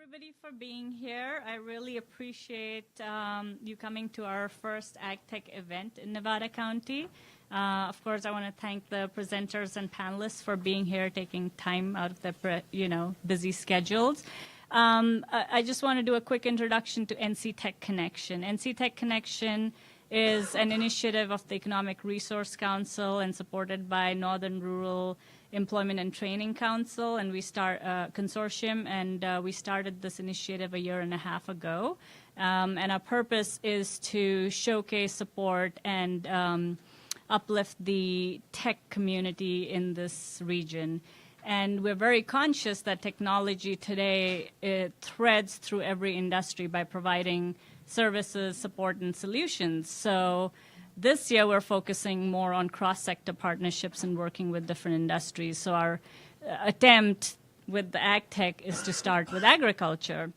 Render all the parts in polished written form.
everybody for being here. I really appreciate you coming to our first AgTech event in Nevada County. Of course, I want to thank the presenters and panelists for being here, taking time out of their busy schedules. I just want to do a quick introduction to NC Tech Connection. NC Tech Connection is an initiative of the Economic Resource Council and supported by Northern Rural Employment and Training Council, and we start a consortium, and we started this initiative a year and a half ago. And our purpose is to showcase, support, and uplift the tech community in this region. And we're very conscious that technology today threads through every industry by providing services, support, and solutions. So this year, we're focusing more on cross-sector partnerships and working with different industries. So our attempt with the AgTech is to start with agriculture.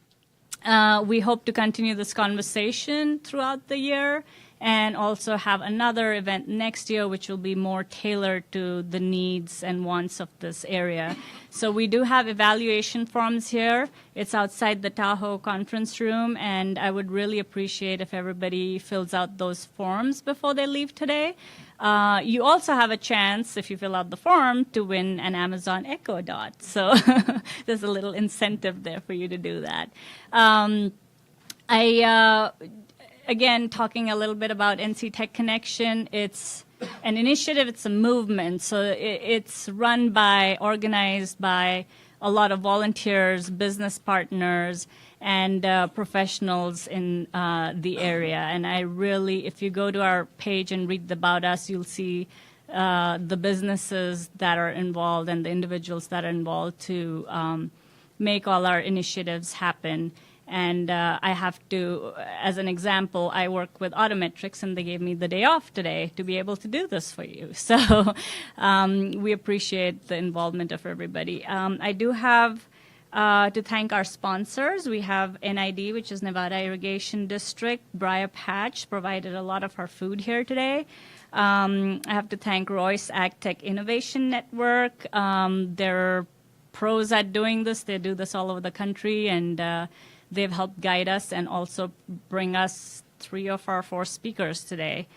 We hope to continue this conversation throughout the year and also have another event next year which will be more tailored to the needs and wants of this area. So we do have evaluation forms here. It's outside the Tahoe conference room, and I would really appreciate if everybody fills out those forms before they leave today. You also have a chance, if you fill out the form, to win an Amazon Echo Dot. So there's a little incentive there for you to do that. Again, talking a little bit about NC Tech Connection, it's an initiative, it's a movement. So it's run by, organized by a lot of volunteers, business partners, and professionals in the area. And I really, if you go to our page and read about us, you'll see the businesses that are involved and the individuals that are involved to make all our initiatives happen. And I have to, as an example, I work with Autometrics, and they gave me the day off today to be able to do this for you. So we appreciate the involvement of everybody. I do have to thank our sponsors. We have NID, which is Nevada Irrigation District. Briar Patch provided a lot of our food here today. I have to thank Royce AgTech Innovation Network. They're pros at doing this. They do this all over the country, and they've helped guide us and also bring us 3 of our 4 speakers today.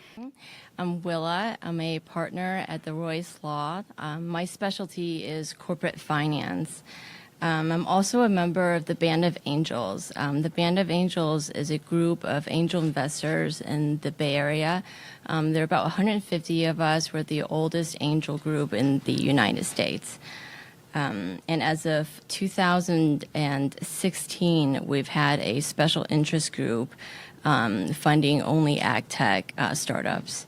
I'm Willa. I'm a partner at the Royce Law. My specialty is corporate finance. I'm also a member of the Band of Angels. The Band of Angels is a group of angel investors in the Bay Area. There are about 150 of us. We're the oldest angel group in the United States. And as of 2016, we've had a special interest group funding only AgTech startups.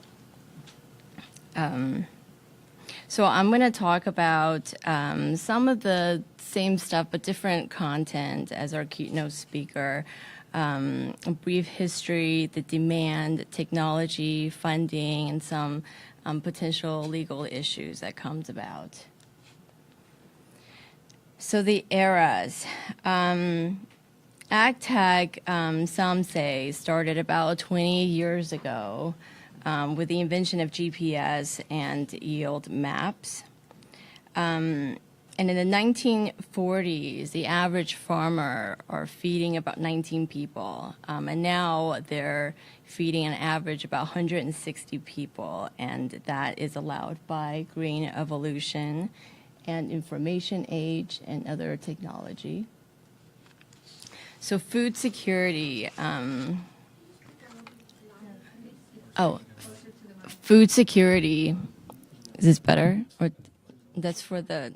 So I'm going to talk about some of the same stuff but different content as our keynote speaker. A brief history, the demand, technology, funding, and some potential legal issues that comes about. So the eras. AgTech, some say, started about 20 years ago with the invention of GPS and yield maps. And in the 1940s, the average farmer are feeding about 19 people. And now they're feeding an average about 160 people. And that is allowed by green evolution and information age and other technology. So food security. Food security. Is this better? Or that's for the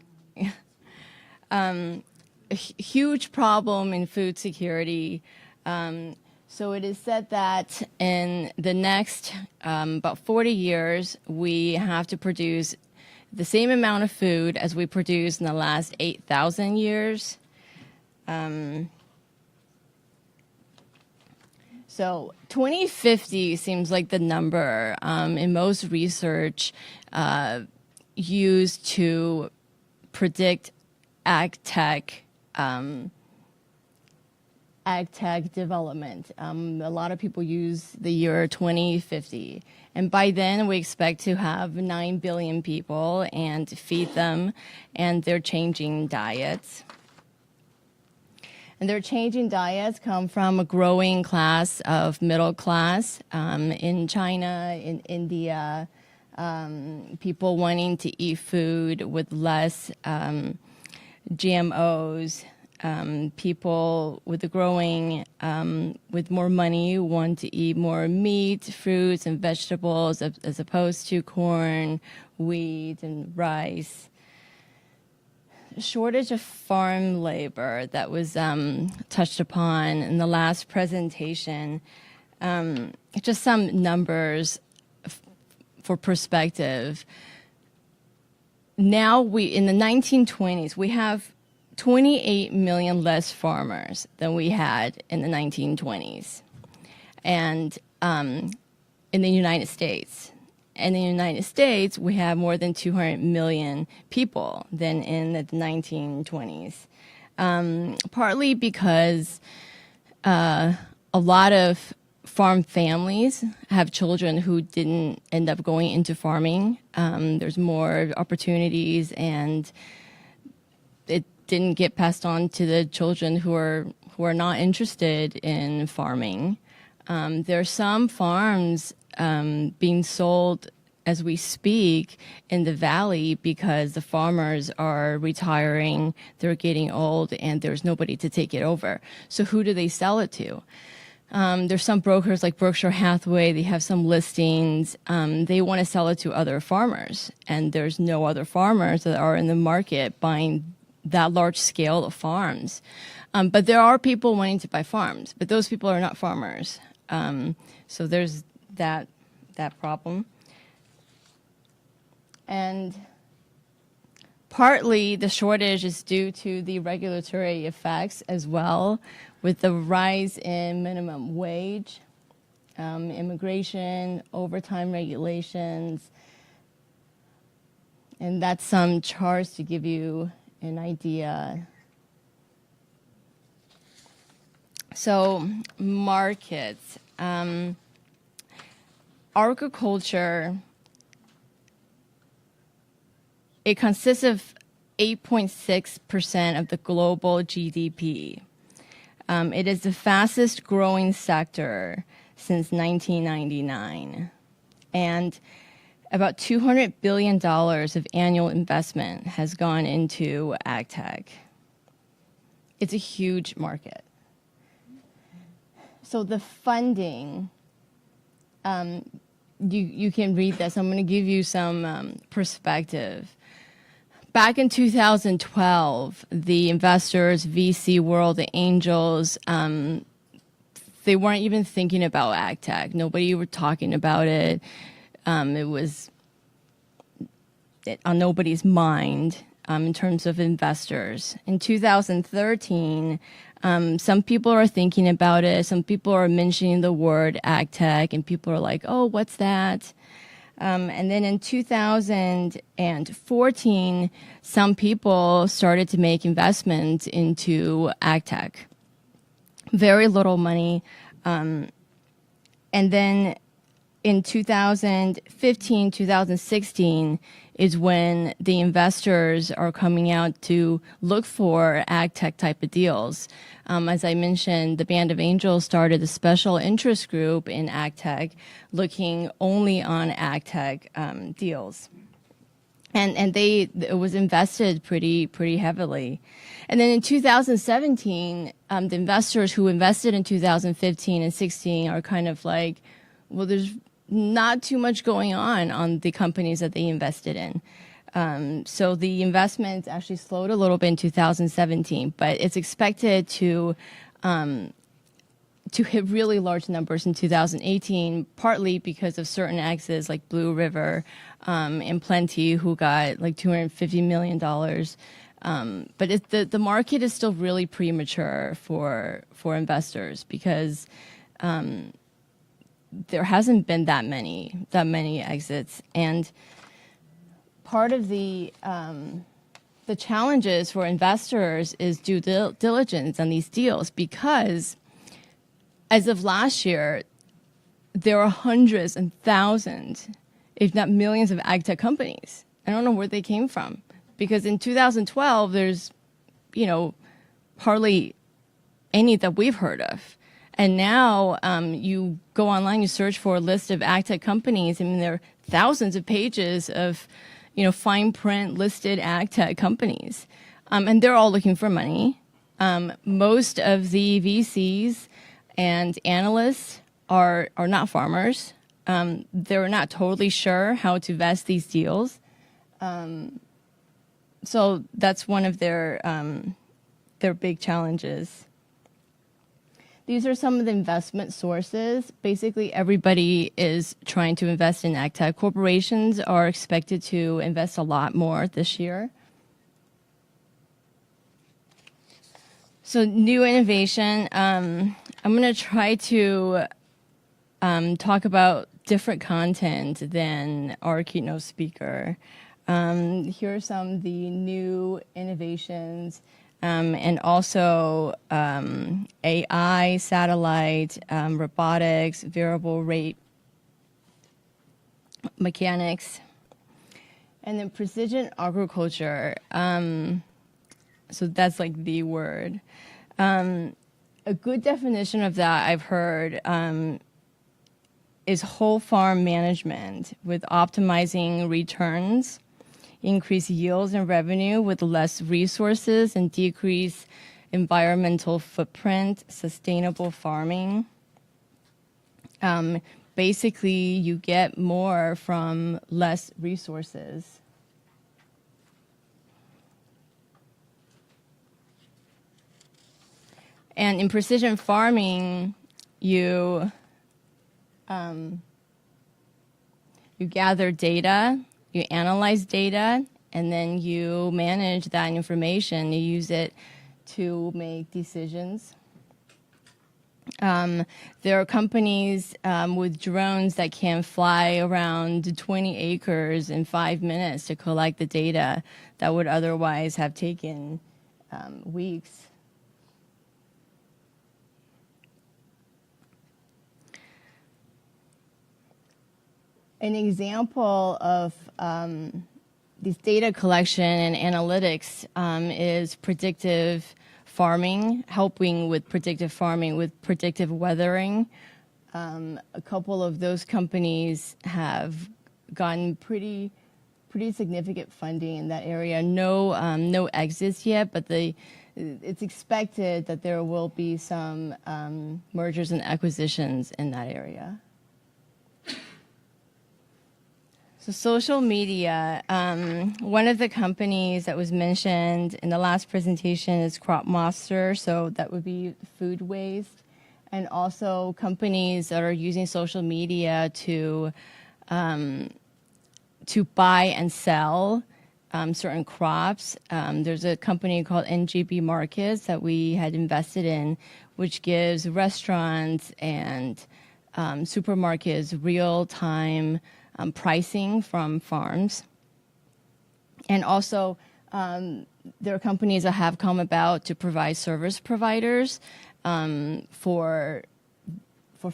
a huge problem in food security. So it is said that in the next about 40 years, we have to produce the same amount of food as we produced in the last 8,000 years. So 2050 seems like the number in most research used to predict AgTech development. A lot of people use the year 2050. And by then, we expect to have 9 billion people and feed them, and they're changing diets. And their changing diets come from a growing class of middle class in China, in India, people wanting to eat food with less GMOs. People with the growing, with more money want to eat more meat, fruits, and vegetables as opposed to corn, wheat, and rice. Shortage of farm labor that was touched upon in the last presentation. Just some numbers for perspective. Now in the 1920s, we have 28 million less farmers than we had in the 1920s, and in the United States. In the United States, we have more than 200 million people than in the 1920s, partly because a lot of farm families have children who didn't end up going into farming. There's more opportunities, and it didn't get passed on to the children who are not interested in farming. There are some farms being sold as we speak in the valley because the farmers are retiring, they're getting old, and there's nobody to take it over. So who do they sell it to? There's some brokers like Berkshire Hathaway, they have some listings. They want to sell it to other farmers, and there's no other farmers that are in the market buying that large scale of farms. But there are people wanting to buy farms, but those people are not farmers. So there's that problem. And partly the shortage is due to the regulatory effects as well, with the rise in minimum wage, immigration, overtime regulations. And that's some charts to give you an idea. So markets. Agriculture, it consists of 8.6% of the global GDP. It is the fastest growing sector since 1999. And about $200 billion of annual investment has gone into AgTech. It's a huge market. So the funding, you can read this. I'm going to give you some perspective. Back in 2012, the investors, VC world, the angels, they weren't even thinking about AgTech. Nobody were talking about it. It was on nobody's mind in terms of investors. In 2013, some people are thinking about it. Some people are mentioning the word AgTech, and people are like, oh, what's that? And then in 2014, some people started to make investments into AgTech. Very little money. And then in 2015, 2016 is when the investors are coming out to look for AgTech type of deals. As I mentioned, the Band of Angels started a special interest group in AgTech looking only on AgTech deals. And it was invested pretty heavily. And then in 2017, the investors who invested in 2015 and 16 are kind of like, well, there's not too much going on the companies that they invested in. So the investments actually slowed a little bit in 2017, but it's expected to hit really large numbers in 2018, partly because of certain exits like Blue River and Plenty, who got like $250 million. But the market is still really premature for investors because there hasn't been that many exits, and part of the challenges for investors is due diligence on these deals, because as of last year, there are hundreds and thousands, if not millions, of AgTech companies. I don't know where they came from, because in 2012, there's, hardly any that we've heard of. And now you go online, you search for a list of AgTech companies. I mean, there are thousands of pages of, fine print listed AgTech companies. And they're all looking for money. Most of the VCs and analysts are not farmers. They're not totally sure how to vest these deals. So that's one of their big challenges. These are some of the investment sources. Basically, everybody is trying to invest in AgTech. Corporations are expected to invest a lot more this year. So new innovation, I'm going to try to talk about different content than our keynote speaker. Here are some of the new innovations, and also AI, satellite, robotics, variable rate mechanics, and then precision agriculture. So that's like the word. A good definition of that I've heard is whole farm management with optimizing returns, increase yields and revenue with less resources, and decrease environmental footprint, sustainable farming. Basically, you get more from less resources. And in precision farming, you gather data, you analyze data, and then you manage that information. You use it to make decisions. There are companies with drones that can fly around 20 acres in 5 minutes to collect the data that would otherwise have taken weeks. An example of these data collection and analytics is predictive farming, helping with predictive farming with predictive weathering. A couple of those companies have gotten pretty significant funding in that area. No exits yet, but it's expected that there will be some mergers and acquisitions in that area. So social media, one of the companies that was mentioned in the last presentation is Crop Monster, so that would be food waste, and also companies that are using social media to buy and sell certain crops. There's a company called NGB Markets that we had invested in, which gives restaurants and supermarkets real-time pricing from farms. And also, there are companies that have come about to provide service providers for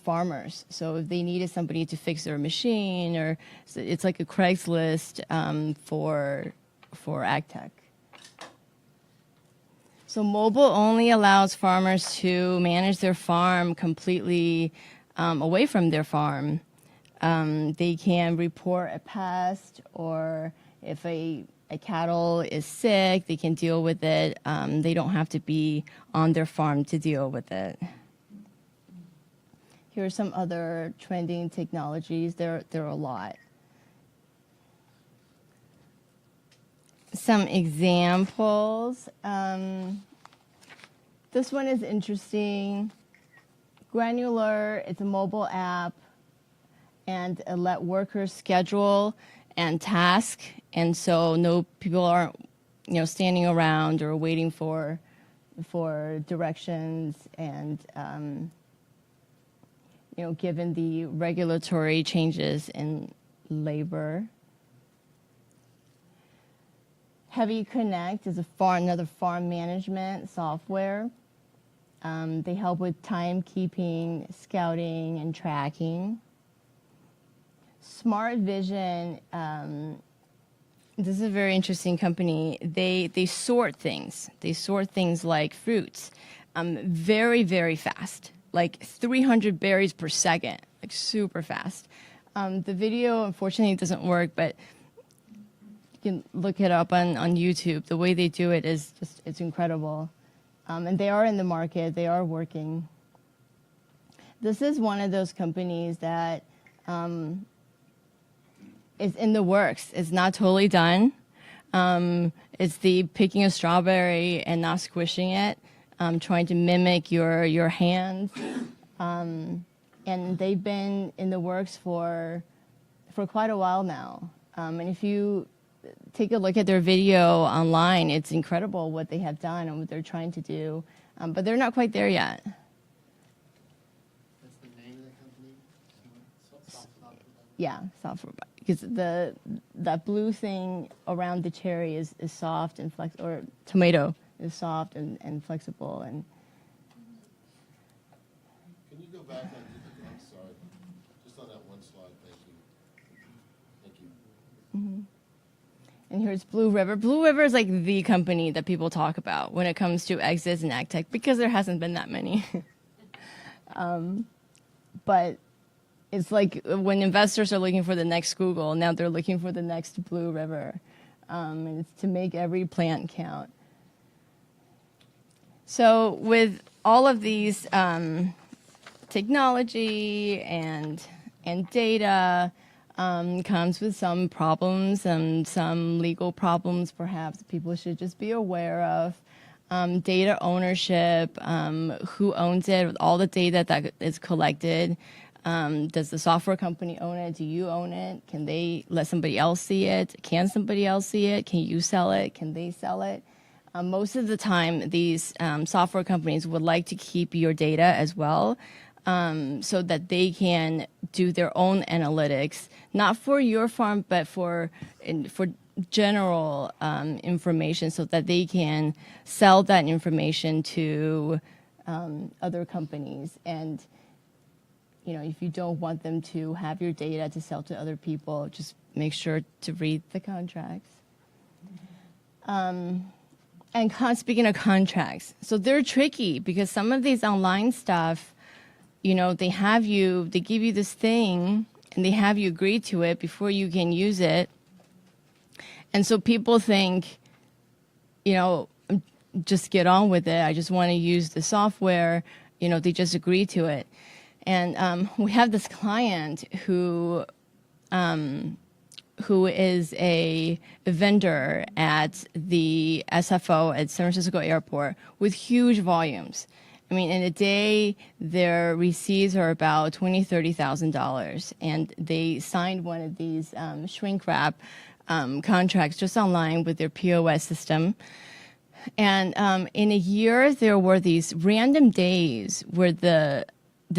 farmers. So if they needed somebody to fix their machine, or so it's like a Craigslist for AgTech. So mobile only allows farmers to manage their farm completely away from their farm. They can report a pest, or if a cattle is sick, they can deal with it. They don't have to be on their farm to deal with it. Here are some other trending technologies. There are a lot. Some examples. This one is interesting. Granular, it's a mobile app, and let workers schedule and task, and so no people aren't standing around or waiting for directions, and given the regulatory changes in labor. Heavy Connect is another farm management software. They help with timekeeping, scouting, and tracking. SmartVision, this is a very interesting company. They sort things. They sort things like fruits. very, very fast, like 300 berries per second, like super fast. The video, unfortunately, doesn't work, but you can look it up on YouTube. The way they do it is just, it's incredible. And they are in the market, they are working. This is one of those companies that is in the works. It's not totally done. It's the picking a strawberry and not squishing it, trying to mimic your hands. And they've been in the works for quite a while now. And if you take a look at their video online, it's incredible what they have done and what they're trying to do. But they're not quite there yet. That's the name of the company? Yeah, soft robot. Because that blue thing around the cherry is soft and or tomato is soft and flexible. And Can you go back on, I'm sorry, just on that one slide, thank you. Thank you. mm-hmm. And here's Blue River. Blue River is like the company that people talk about when it comes to exits and AgTech because there hasn't been that many. But it's like when investors are looking for the next Google, now they're looking for the next Blue River. And it's to make every plant count. So with all of these technology and data, comes with some problems and some legal problems perhaps that people should just be aware of. Data ownership, who owns it, with all the data that is collected. Does the software company own it? Do you own it? Can they let somebody else see it? Can somebody else see it? Can you sell it? Can they sell it? Most of the time, these software companies would like to keep your data as well, so that they can do their own analytics, not for your farm, but for general information, so that they can sell that information to other companies. And you know, if you don't want them to have your data to sell to other people, just make sure to read the contracts. And speaking of contracts, so they're tricky because some of these online stuff, you know, they give you this thing and they have you agree to it before you can use it. And so people think, you know, just get on with it. I just want to use the software. You know, they just agree to it. And we have this client who is a vendor at the SFO at San Francisco Airport with huge volumes. I mean, in a day, their receipts are about $20,000, $30,000, and they signed one of these shrink wrap contracts just online with their POS system. And in a year, there were these random days where the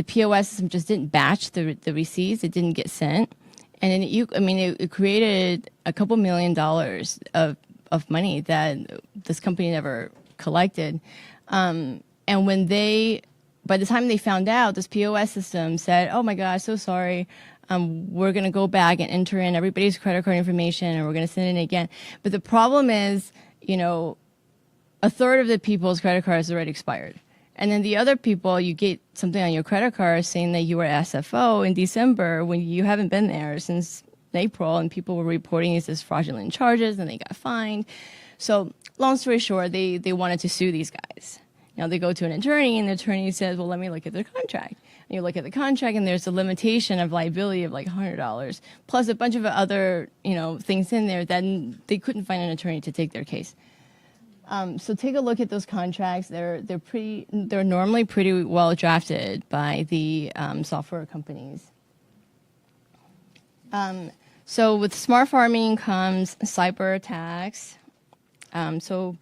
POS system just didn't batch the receipts; it didn't get sent, and it created a couple $1 million of money that this company never collected. And by the time they found out, this POS system said, "Oh my gosh, so sorry. We're going to go back and enter in everybody's credit card information, and we're going to send it in again." But the problem is, you know, a third of the people's credit cards already expired. And then the other people, you get something on your credit card saying that you were SFO in December when you haven't been there since April, and people were reporting these as fraudulent charges, and they got fined. So long story short, they wanted to sue these guys. Now they go to an attorney, and the attorney says, "Well, let me look at their contract." And you look at the contract, and there's a limitation of liability of like $100, plus a bunch of other, you know, things in there that they couldn't find an attorney to take their case. So take a look at those contracts. They're normally pretty well drafted by the software companies. So with smart farming comes cyber attacks. So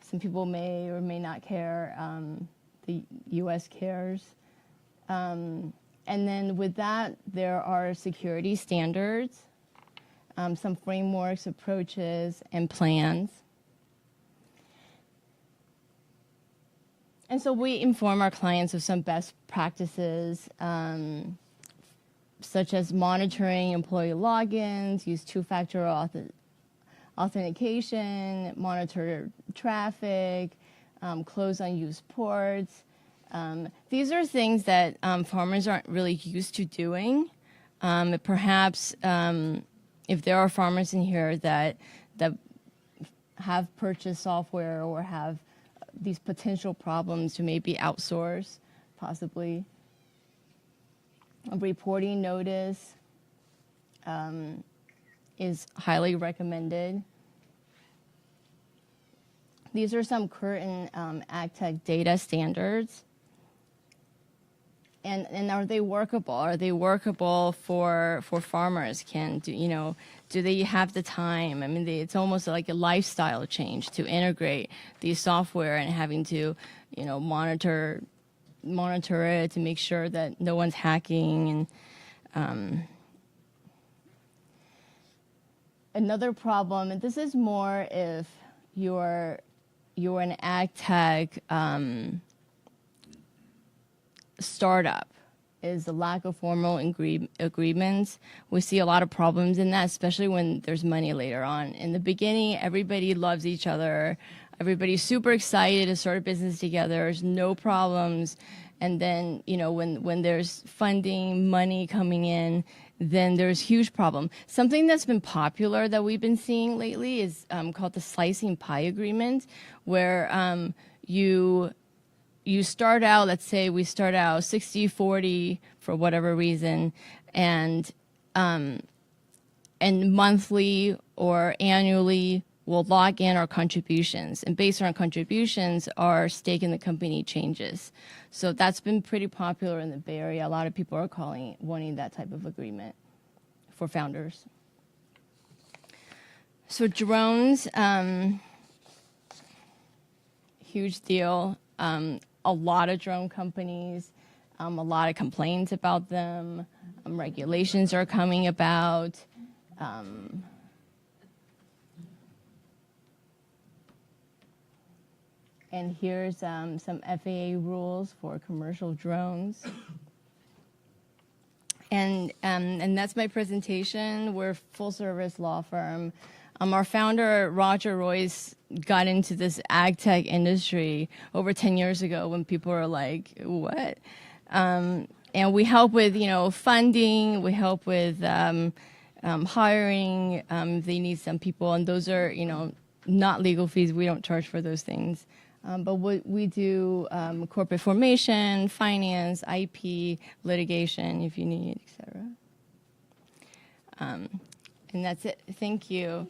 some people may or may not care. The U.S. cares. And then with that, there are security standards, some frameworks, approaches, and plans. And so we inform our clients of some best practices, such as monitoring employee logins, use two-factor authentication, monitor traffic, close unused ports. These are things that farmers aren't really used to doing. Perhaps if there are farmers in here that have purchased software or have these potential problems to maybe outsource, possibly. A reporting notice is highly recommended. These are some current AgTech data standards. And are they workable? Are they workable for farmers? Do they have the time? I mean, it's almost like a lifestyle change to integrate these software and having to, monitor it to make sure that no one's hacking. And another problem, and this is more if you're an AgTech startup, is the lack of formal agreements. We see a lot of problems in that, especially when there's money later on. In the beginning, everybody loves each other. Everybody's super excited to start a business together. There's no problems. And then, when there's funding, money coming in, then there's huge problem. Something that's been popular that we've been seeing lately is called the slicing pie agreement, where you start out, let's say we start out 60-40 for whatever reason, and monthly or annually we'll log in our contributions. And based on our contributions, our stake in the company changes. So that's been pretty popular in the Bay Area. A lot of people are wanting that type of agreement for founders. So drones, huge deal. A lot of drone companies, a lot of complaints about them, regulations are coming about. And here's some FAA rules for commercial drones. And that's my presentation. We're a full-service law firm. Our founder, Roger Royce, got into this AgTech industry over 10 years ago when people were like, what? And we help with, funding. We help with hiring. If they need some people. And those are, not legal fees. We don't charge for those things. But we do corporate formation, finance, IP, litigation, if you need, et cetera. And that's it. Thank you.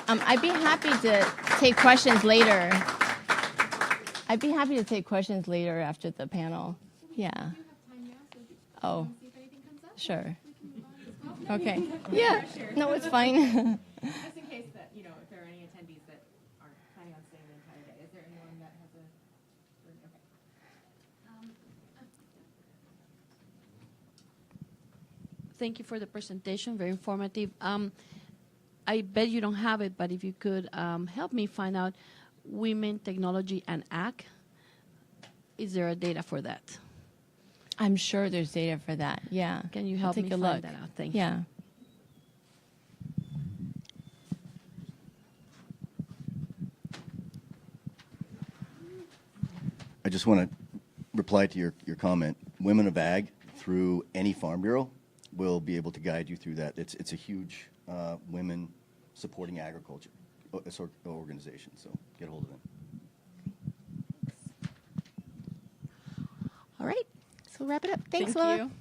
I'd be happy to take questions later. I'd be happy to take questions later after the panel. Yeah. Do you have time now? So Oh, see if anything comes up? sure. We can move on as well. Okay. Yeah. No, it's fine. Just in case that, if there are any attendees that aren't planning on staying the entire day, is there anyone that has a, okay. Thank you for the presentation, very informative. I bet you don't have it, but if you could help me find out women, technology, and ag, is there a data for that? I'm sure there's data for that. Yeah. Can you I'll help take me a find look. that out? Thank you. Yeah. I just want to reply to your comment. Women of Ag, through any Farm Bureau, will be able to guide you through that. It's a huge women supporting agriculture organization, so get a hold of them. All right. So we'll wrap it up. Thanks, Thank Lola. you.